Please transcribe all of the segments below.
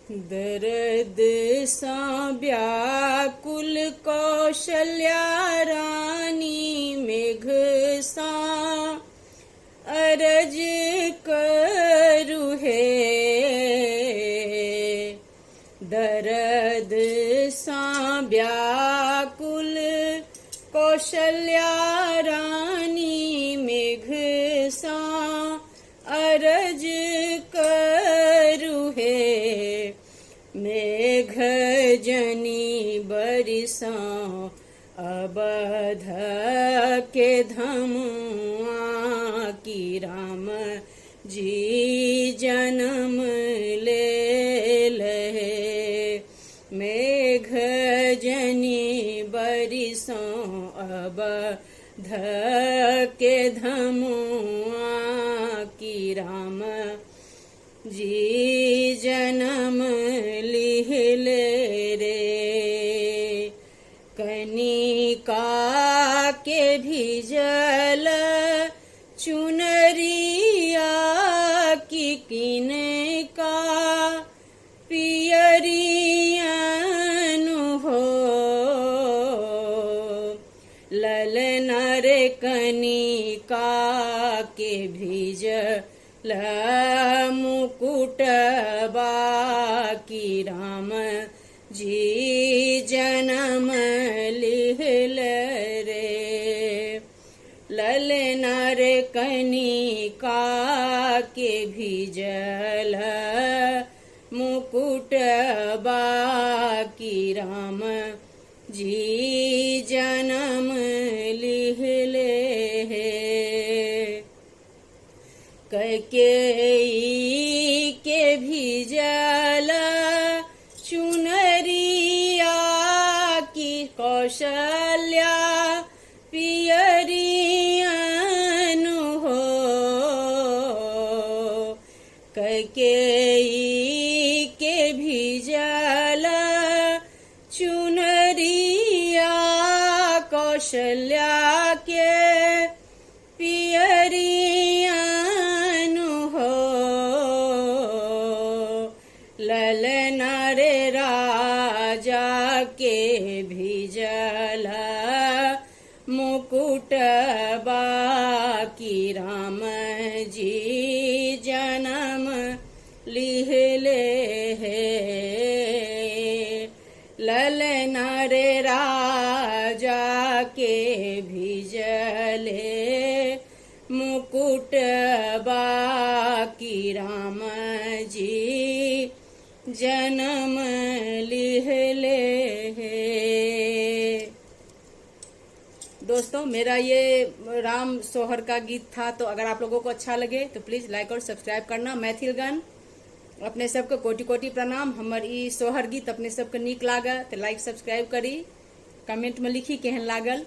दर्द सा व्याकुल कौशल्या रानी मेघ सा अरज करु है। दर्द सा व्याकुल कौशल्या रानी मेघ सा अरज करु है। मेघ जनी बरिसा अबध के धमुआ की राम जी जन्म ले लहे। मेघ जनी बरिसा अबध के धमुआ की राम जी जन्म लिहिले रे। कनिका के भिजल चुनरिया की किनका पियरियन हो। ललना रे कनिका के भिजल मुकुट बाकी राम जी जन्म लिहल रे। ललना रे कनिका के भिजल मुकुट बाकी राम जी जन्म लिहले है। कैकेयी के भिजल चुनरिया की कौशल्या पियरियन हो। कैकेयी के भिजल चुनरिया कौशल्या के पियरियन हो। ललना रे राजा के भिजल मुकुट बाकी राम जी जन्म लिहले है। ललना रे राजा के भिजले मुकुट बाकी राम जी जन्म लिहले है। दोस्तों, मेरा ये राम सोहर का गीत था। तो अगर आप लोगों को अच्छा लगे तो प्लीज लाइक और सब्सक्राइब करना। मैथिल गान अपने सबके कोटि कोटि प्रणाम। हमर ई सोहर गीत अपने सबके नीक लागे तो लाइक सब्सक्राइब करी। कमेंट में लिखी केहन लागल।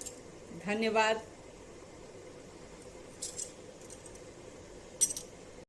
धन्यवाद।